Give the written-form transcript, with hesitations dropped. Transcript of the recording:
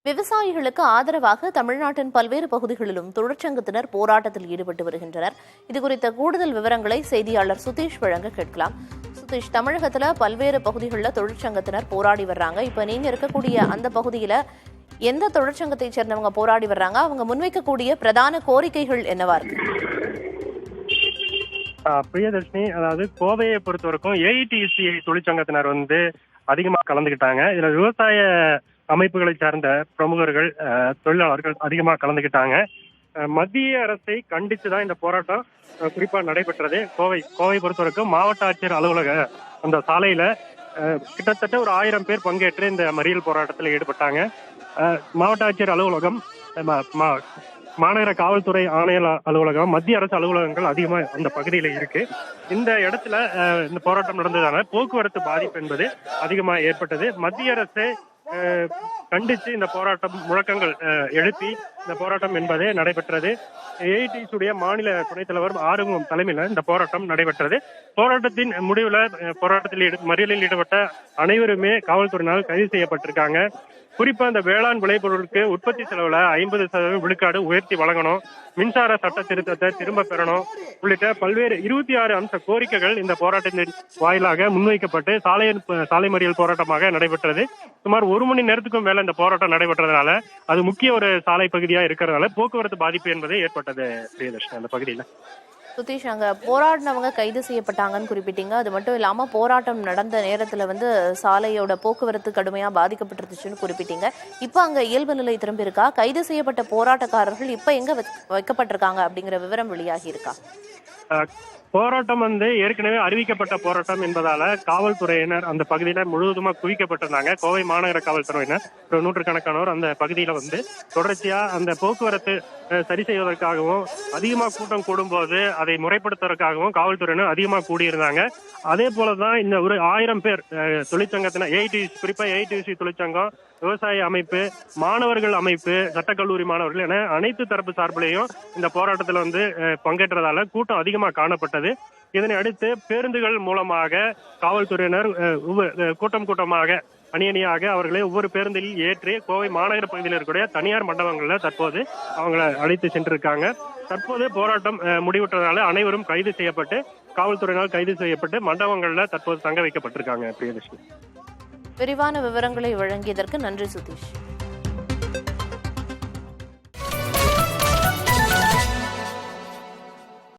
விவசாயிகளுக்கு ஆதரவாக தமிழ்நாட்டின் பல்வேறு பகுதிகளிலும் தொழிற்சங்கத்தினர் போராட்டத்தில் ஈடுபட்டு வருகின்றனர். இதுகுறித்த கூடுதல் விவரங்களை செய்தியாளர் சுதீஷ் வழங்க கேட்கலாம். சுதீஷ், தமிழகத்துல பல்வேறு பகுதிகளில் தொழிற்சங்கத்தினர் போராடி வர்றாங்க. இப்ப நீங்க இருக்கக்கூடிய அந்த பகுதியில எந்த தொழிற்சங்கத்தை சேர்ந்தவங்க போராடி வர்றாங்க? அவங்க முன்வைக்கக்கூடிய பிரதான கோரிக்கைகள் என்னவா இருக்கு? பிரியதர்ஷினி, அதாவது கோவையை பொறுத்த வரைக்கும் ஏஐடிசி தொழிற்சங்கத்தினர் அதிகமா கலந்துக்கிட்டாங்க. இதுல விவசாய அமைப்புகளை சார்ந்த பிரமுகர்கள், தொழிலாளர்கள் அதிகமா கலந்துக்கிட்டாங்க. மத்திய அரசை கண்டித்துதான் இந்த போராட்டம் குறிப்பா நடைபெற்றது. கோவை பொறுத்த வரைக்கும் மாவட்ட ஆட்சியர் அலுவலக அந்த சாலையில கிட்டத்தட்ட ஒரு 1000 பேர் பங்கேற்று இந்த மறியல் போராட்டத்தில் ஈடுபட்டாங்க. மாவட்ட ஆட்சியர் அலுவலகம், மாநகர காவல்துறை ஆணையர் அலுவலகம், மத்திய அரசு அலுவலகங்கள் அதிகமா அந்த பகுதியில இருக்கு. இந்த இடத்துல இந்த போராட்டம் நடந்ததால போக்குவரத்து பாதிப்பு என்பது அதிகமா ஏற்பட்டது. மத்திய அரசு கண்டித்து இந்த போராட்டம் முழக்கங்கள் எழுப்பி இந்த போராட்டம் என்பது நடைபெற்றது. ஏஐடிசியுடைய மாநில துணைத் தலைவர் ஆறுமுகம் தலைமையில இந்த போராட்டம் நடைபெற்றது. போராட்டத்தின் முடிவுல மறியலில் ஈடுபட்ட அனைவருமே காவல்துறையினால் கைது செய்யப்பட்டிருக்காங்க. குறிப்பா இந்த வேளாண் விளைபொருளுக்கு உற்பத்தி செலவுல 50% விழுக்காடு உயர்த்தி வழங்கணும், மின்சார சட்ட திருத்தத்தை திரும்ப பெறணும் உள்ளிட்ட பல்வேறு 26 அம்ச கோரிக்கைகள் இந்த போராட்டத்தின் வாயிலாக முன்வைக்கப்பட்டு சாலை மறியல் போராட்டமாக நடைபெற்றது. சுமார் 1 மணி நேரத்துக்கும் மேல இந்த போராட்டம் நடைபெற்றதுனால அது முக்கிய ஒரு சாலை பகுதியா இருக்கிறதுனால போக்குவரத்து பாதிப்பு என்பது ஏற்பட்டது. பிரியதர்ஷினி, அந்த பகுதியில சுதீஷ், அங்க போராடினவங்க கைது செய்யப்பட்டாங்கன்னு குறிப்பிட்டீங்க. அது மட்டும் இல்லாம போராட்டம் நடந்த நேரத்துல சாலையோட போக்குவரத்து கடுமையா பாதிக்கப்பட்டிருச்சுன்னு குறிப்பிட்டீங்க. இப்ப அங்க இயல்பு நிலை திரும்பி இருக்கா? கைது செய்யப்பட்ட போராட்டக்காரர்கள் இப்ப எங்க வைக்கப்பட்டிருக்காங்க அப்படிங்கிற விவரம் வெளியாகி இருக்கா? போராட்டம் ஏற்கனவே அறிவிக்கப்பட்ட போராட்டம் என்பதால காவல்துறையினர் அந்த பகுதியில முழுவதுமா குவிக்கப்பட்டிருந்தாங்க. கோவை மாநகர காவல்துறையினர் ஒரு 100கணக்கானோர் அந்த பகுதியில தொடர்ச்சியா அந்த போக்குவரத்து சரி செய்வதற்காகவும், அதிகமா கூட்டம் கூடும்போது அதை முறைப்படுத்துவதற்காகவும் காவல்துறையினர் அதிகமா கூடியிருந்தாங்க. அதே போலதான் இந்த ஒரு 1000 பேர் தொழிற்சங்கத்தினர், ஏஐடிசி, குறிப்பா ஏஐடிசி தொழிற்சங்கம், விவசாய அமைப்பு, மாணவர்கள் அமைப்பு, சட்டக்கல்லூரி மாணவர்கள் என அனைத்து தரப்பு சார்பிலையும் இந்த போராட்டத்தில் பங்கேற்றதால கூட்டம் அதிகமா காணப்பட்டது. இதனை அடுத்து பேருந்துகள் மூலமாக காவல்துறையினர் கூட்டமாக அணியாக அவர்களை ஒவ்வொரு பேருந்தில் ஏற்றி கோவை மாநகர பகுதியில் இருக்கக்கூடிய தனியார் மண்டபங்கள்ல தற்போது அவங்களை அழைத்து சென்றிருக்காங்க. தற்போது போராட்டம் முடிவுற்றதால அனைவரும் கைது செய்யப்பட்டு, காவல்துறையினால் கைது செய்யப்பட்டு மண்டபங்கள்ல தற்போது தங்க வைக்கப்பட்டிருக்காங்க. பிரியதர்ஷினி, விரிவான விவரங்களை வழங்கியதற்கு நன்றி சுதீஷ்.